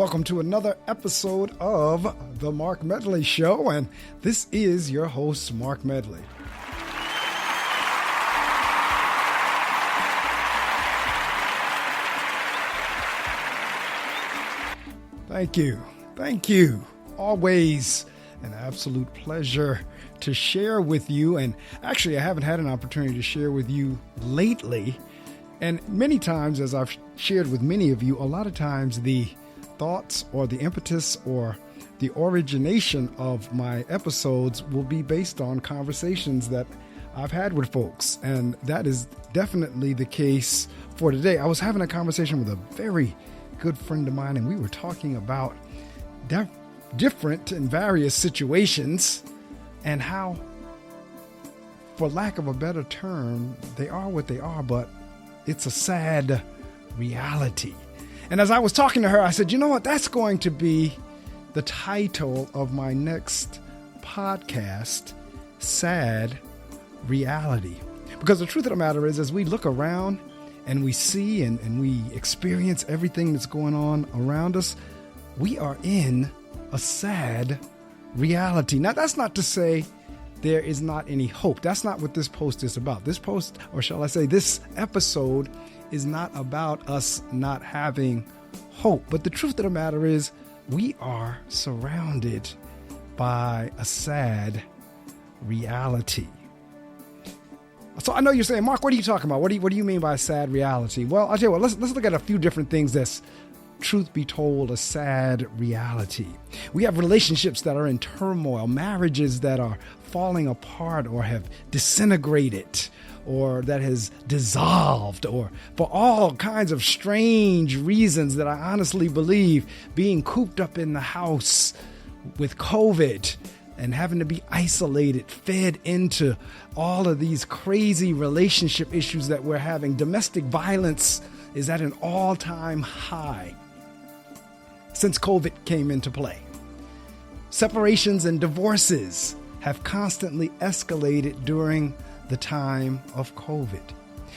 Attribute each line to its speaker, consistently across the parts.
Speaker 1: welcome to another episode of The Mark Medley Show, and this is your host, Mark Medley. Thank you. Always an absolute pleasure to share with you, and actually I haven't had an opportunity to share with you lately, and many times, as I've shared with many of you, a lot of times the thoughts or the impetus or the origination of my episodes will be based on conversations that I've had with folks. And that is definitely the case for today. I was having a conversation with a very good friend of mine, and we were talking about different and various situations and how, for lack of a better term, they are what they are, but it's a sad reality. And as I was talking to her, I said, you know what? That's going to be the title of my next podcast, Sad Reality. Because the truth of the matter is, as we look around and we see and we experience everything that's going on around us, we are in a sad reality. Now, that's not to say there is not any hope. That's not what this post is about. This post, or shall I say, this episode is not about us not having hope. But the truth of the matter is, we are surrounded by a sad reality. So I know you're saying, Mark, what are you talking about? What do you mean by a sad reality? Well, I'll tell you what, let's look at a few different things that's, truth be told, a sad reality. We have relationships that are in turmoil, marriages that are falling apart or have disintegrated, or that has dissolved, or for all kinds of strange reasons that I honestly believe, being cooped up in the house with COVID and having to be isolated, fed into all of these crazy relationship issues that we're having. Domestic violence is at an all-time high since COVID came into play. Separations and divorces have constantly escalated during the time of COVID.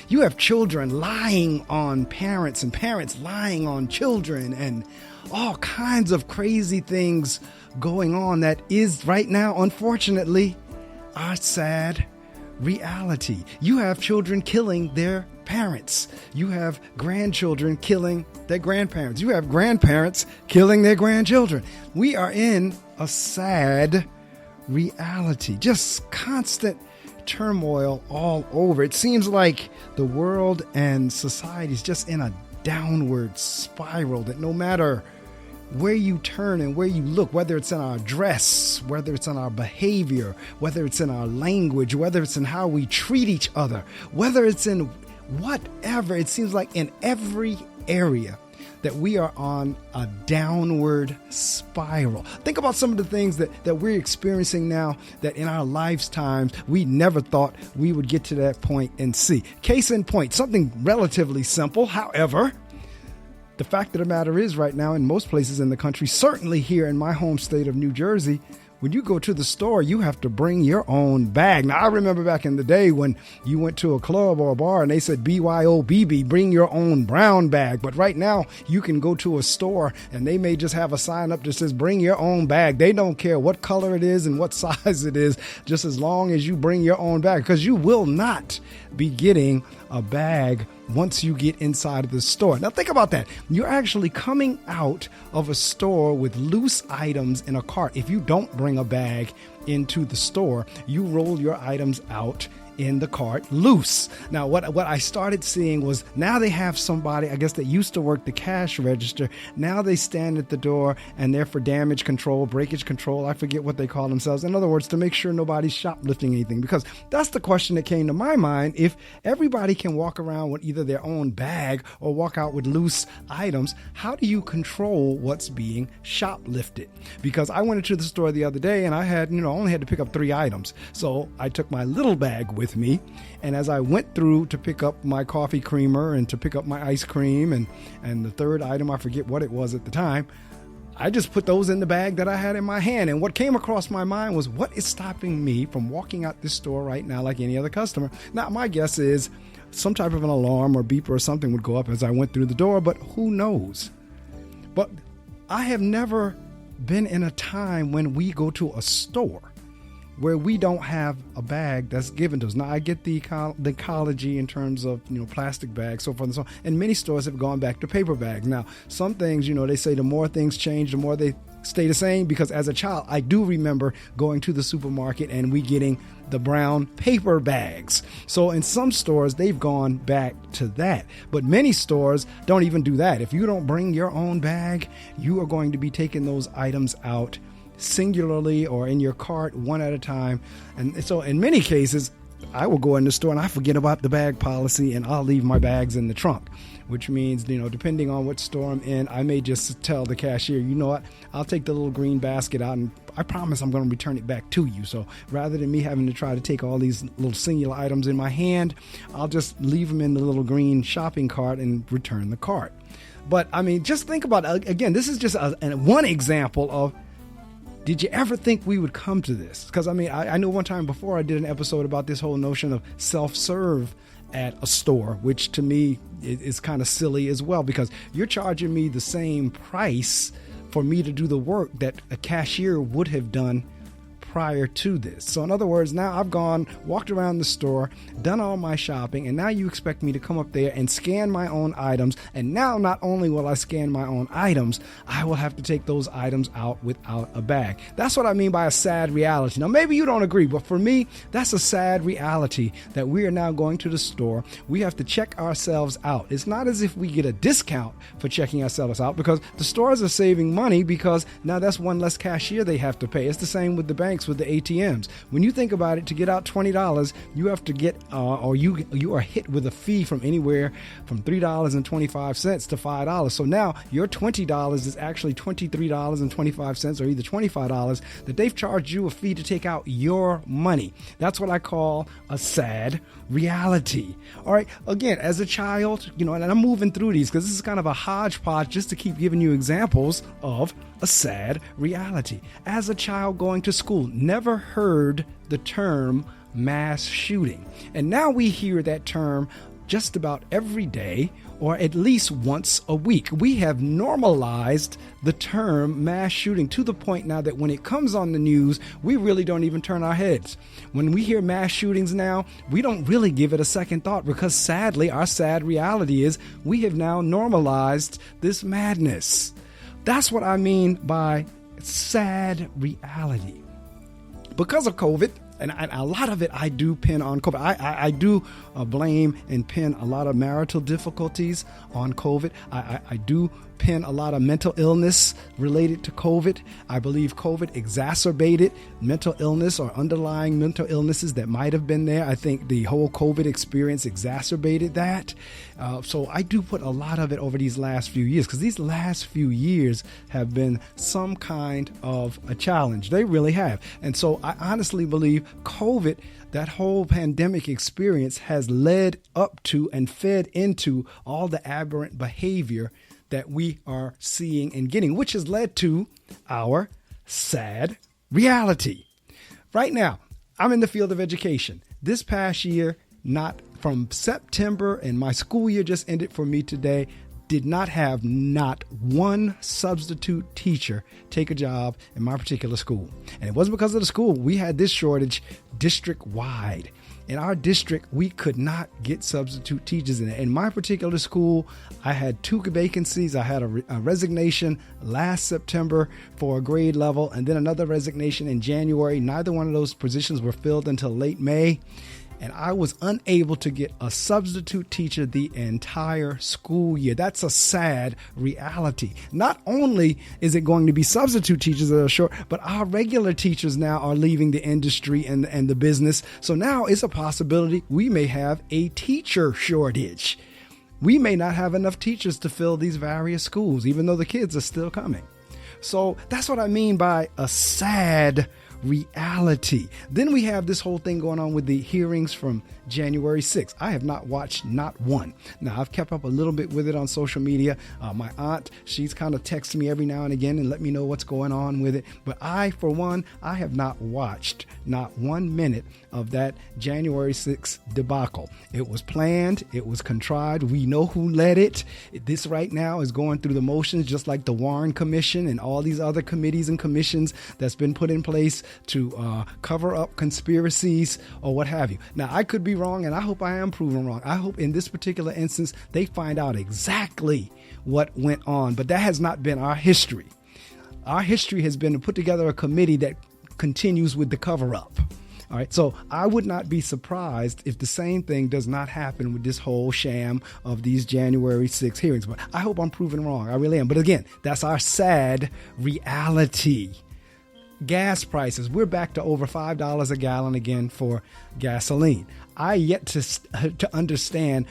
Speaker 1: You have children lying on parents and parents lying on children and all kinds of crazy things going on that is right now, unfortunately, our sad reality. You have children killing their parents. You have grandchildren killing their grandparents. You have grandparents killing their grandchildren. We are in a sad reality, just constant turmoil all over. It seems like the world and society is just in a downward spiral that no matter where you turn and where you look, whether it's in our dress, whether it's in our behavior, whether it's in our language, whether it's in how we treat each other, whether it's in whatever, it seems like in every area that we are on a downward spiral. Think about some of the things that we're experiencing now that in our lifetimes we never thought we would get to that point and see. Case in point, something relatively simple. However, the fact of the matter is right now in most places in the country, certainly here in my home state of New Jersey, when you go to the store, you have to bring your own bag. Now, I remember back in the day when you went to a club or a bar and they said BYOBB, bring your own brown bag. But right now, you can go to a store and they may just have a sign up that says bring your own bag. They don't care what color it is and what size it is, just as long as you bring your own bag, because you will not be getting a bag once you get inside of the store. Now think about that. You're actually coming out of a store with loose items in a cart. If you don't bring a bag into the store, you roll your items out in the cart loose. Now, what I started seeing was now they have somebody, I guess, that used to work the cash register. Now they stand at the door and they're for damage control, breakage control. I forget what they call themselves. In other words, to make sure nobody's shoplifting anything, because that's the question that came to my mind. If everybody can walk around with either their own bag or walk out with loose items, how do you control what's being shoplifted? Because I went into the store the other day and I had, only had to pick up 3 items. So I took my little bag with me, and as I went through to pick up my coffee creamer and to pick up my ice cream and the third item, I forget what it was at the time, I just put those in the bag that I had in my hand. And what came across my mind was, what is stopping me from walking out this store right now like any other customer? Now, my guess is some type of an alarm or beeper or something would go up as I went through the door, but who knows? But I have never been in a time when we go to a store where we don't have a bag that's given to us. Now, I get the ecology in terms of, plastic bags, so forth and so on. And many stores have gone back to paper bags. Now, some things, they say the more things change, the more they stay the same, because as a child, I do remember going to the supermarket and we getting the brown paper bags. So in some stores, they've gone back to that. But many stores don't even do that. If you don't bring your own bag, you are going to be taking those items out singularly or in your cart one at a time. And so in many cases, I will go in the store and I forget about the bag policy and I'll leave my bags in the trunk, which means, depending on what store I'm in, I may just tell the cashier, you know what, I'll take the little green basket out and I promise I'm going to return it back to you. So rather than me having to try to take all these little singular items in my hand, I'll just leave them in the little green shopping cart and return the cart. But I mean, just think about it. Again, this is just one example of, did you ever think we would come to this? Because I know one time before I did an episode about this whole notion of self-serve at a store, which to me is kind of silly as well, because you're charging me the same price for me to do the work that a cashier would have done prior to this. So in other words, now I've walked around the store, done all my shopping, and now you expect me to come up there and scan my own items. And now not only will I scan my own items, I will have to take those items out without a bag. That's what I mean by a sad reality. Now, maybe you don't agree, but for me, that's a sad reality that we are now going to the store. We have to check ourselves out. It's not as if we get a discount for checking ourselves out, because the stores are saving money, because now that's one less cashier they have to pay. It's the same with the banks, with the ATMs. When you think about it, to get out $20, you have to get, or you are hit with a fee from anywhere from $3.25 to $5. So now your $20 is actually $23.25, or either $25 that they've charged you a fee to take out your money. That's what I call a sad reality. All right. Again, as a child, and I'm moving through these because this is kind of a hodgepodge just to keep giving you examples of a sad reality. As a child going to school, never heard the term mass shooting. And now we hear that term just about every day, or at least once a week. We have normalized the term mass shooting to the point now that when it comes on the news, we really don't even turn our heads. When we hear mass shootings now, we don't really give it a second thought, because sadly, our sad reality is we have now normalized this madness. That's what I mean by sad reality. Because of COVID, and a lot of it I do pin on COVID. I do blame and pin a lot of marital difficulties on COVID. I do pin a lot of mental illness related to COVID. I believe COVID exacerbated mental illness or underlying mental illnesses that might have been there. I think the whole COVID experience exacerbated that. So I do put a lot of it over these last few years, because these last few years have been some kind of a challenge. They really have. And so I honestly believe COVID, that whole pandemic experience, has led up to and fed into all the aberrant behavior that we are seeing and getting, which has led to our sad reality. Right now, I'm in the field of education. This past year, not from September, and my school year just ended for me today, did not have not one substitute teacher take a job in my particular school. And it wasn't because of the school. We had this shortage district-wide. In our district, we could not get substitute teachers in it. In my particular school, I had 2 vacancies. I had a resignation last September for a grade level, and then another resignation in January. Neither one of those positions were filled until late May. And I was unable to get a substitute teacher the entire school year. That's a sad reality. Not only is it going to be substitute teachers that are short, but our regular teachers now are leaving the industry and the business. So now it's a possibility we may have a teacher shortage. We may not have enough teachers to fill these various schools, even though the kids are still coming. So that's what I mean by a sad reality. Then we have this whole thing going on with the hearings from January 6th. I have not watched not one. Now, I've kept up a little bit with it on social media. My aunt, she's kind of texted me every now and again and let me know what's going on with it. But I, for one, I have not watched not 1 minute of that January 6th debacle. It was planned. It was contrived. We know who led it. This right now is going through the motions, just like the Warren Commission and all these other committees and commissions that's been put in place to cover up conspiracies or what have you. Now, I could be wrong, and I hope I am proven wrong. I hope in this particular instance, they find out exactly what went on. But that has not been our history. Our history has been to put together a committee that continues with the cover up. All right. So I would not be surprised if the same thing does not happen with this whole sham of these January 6 hearings. But I hope I'm proven wrong. I really am. But again, that's our sad reality. Gas prices. We're back to over $5 a gallon again for gasoline. I yet to understand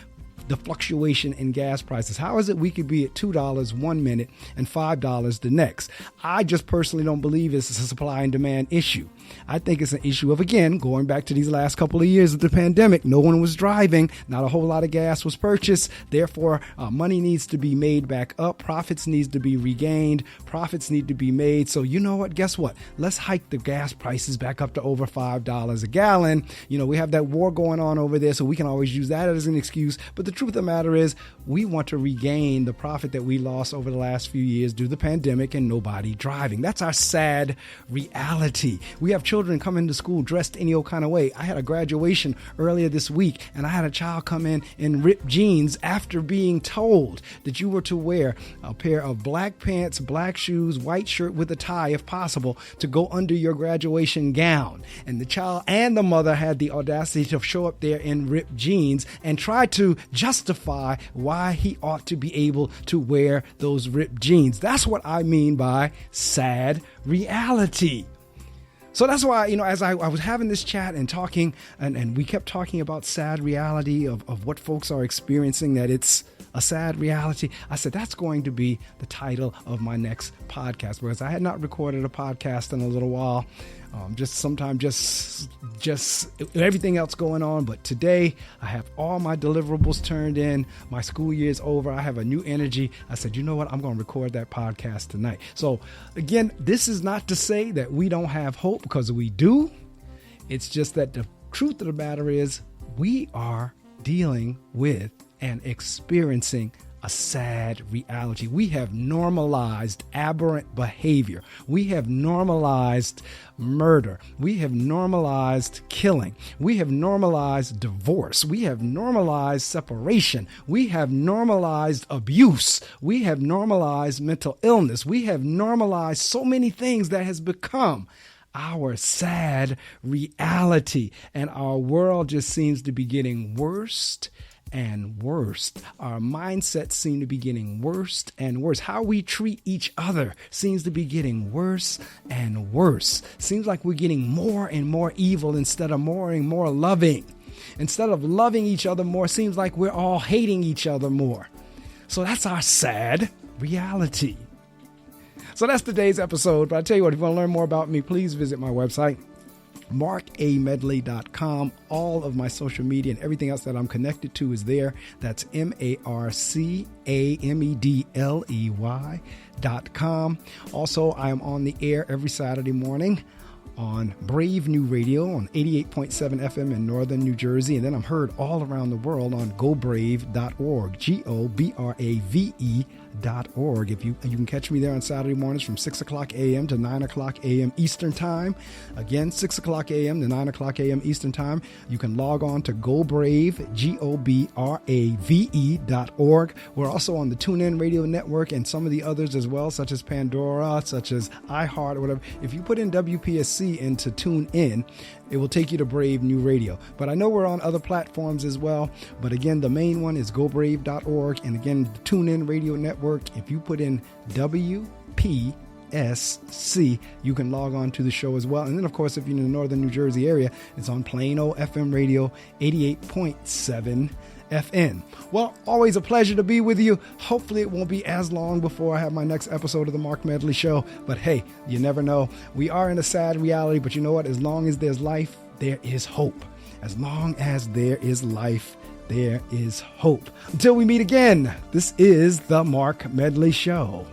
Speaker 1: the fluctuation in gas prices. How is it we could be at $2 one minute and $5 the next? I just personally don't believe it's a supply and demand issue. I think it's an issue of, again, going back to these last couple of years of the pandemic. No one was driving. Not a whole lot of gas was purchased. Therefore, money needs to be made back up. Profits needs to be regained. Profits need to be made. So you know what? Guess what? Let's hike the gas prices back up to over $5 a gallon. You know, we have that war going on over there, so we can always use that as an excuse. But the truth of the matter is, we want to regain the profit that we lost over the last few years due to the pandemic and nobody driving. That's our sad reality. We have children come into school dressed any old kind of way. I had a graduation earlier this week, and I had a child come in ripped jeans after being told that you were to wear a pair of black pants, black shoes, white shirt with a tie, if possible, to go under your graduation gown. And the child and the mother had the audacity to show up there in ripped jeans and try to justify why he ought to be able to wear those ripped jeans. That's what I mean by sad reality. So that's why, you know, as I was having this chat and talking, and we kept talking about sad reality of what folks are experiencing, that it's a sad reality. I said, that's going to be the title of my next podcast, because I had not recorded a podcast in a little while. Just everything else going on. But today I have all my deliverables turned in. My school year is over. I have a new energy. I said, you know what? I'm going to record that podcast tonight. So again, this is not to say that we don't have hope, because we do. It's just that the truth of the matter is we are dealing with and experiencing a sad reality. We have normalized aberrant behavior. We have normalized murder. We have normalized killing. We have normalized divorce. We have normalized separation. We have normalized abuse. We have normalized mental illness. We have normalized so many things that has become our sad reality. And our world just seems to be getting worse and worse. Our mindsets seem to be getting worse and worse. How we treat each other seems to be getting worse and worse. Seems like we're getting more and more evil instead of more and more loving. Instead of loving each other more, seems like we're all hating each other more. So that's our sad reality. So that's today's episode. But I tell you what, if you want to learn more about me, please visit my website, marcamedley.com. All of my social media and everything else that I'm connected to is there. That's marcamedley.com. Also, I am on the air every Saturday morning on Brave New Radio on 88.7 FM in northern New Jersey. And then I'm heard all around the world on gobrave.org, GOBRAVE.org. You can catch me there on Saturday mornings from 6 o'clock a.m. to 9 o'clock a.m. Eastern Time. Again, 6 o'clock a.m. to 9 o'clock a.m. Eastern Time. You can log on to GoBrave, GOBRAVE.org. We're also on the TuneIn Radio Network and some of the others as well, such as Pandora, such as iHeart, or whatever. If you put in WPSC into TuneIn, it will take you to Brave New Radio. But I know we're on other platforms as well. But again, the main one is gobrave.org. And again, the TuneIn Radio Network, if you put in WPSC, you can log on to the show as well. And then, of course, if you're in the northern New Jersey area, it's on Plain Old FM Radio 88.7 FM. Well, always a pleasure to be with you. Hopefully it won't be as long before I have my next episode of the Mark Medley Show. But hey, you never know. We are in a sad reality, but you know what? As long as there's life, there is hope. As long as there is life, there is hope. Until we meet again, this is the Mark Medley Show.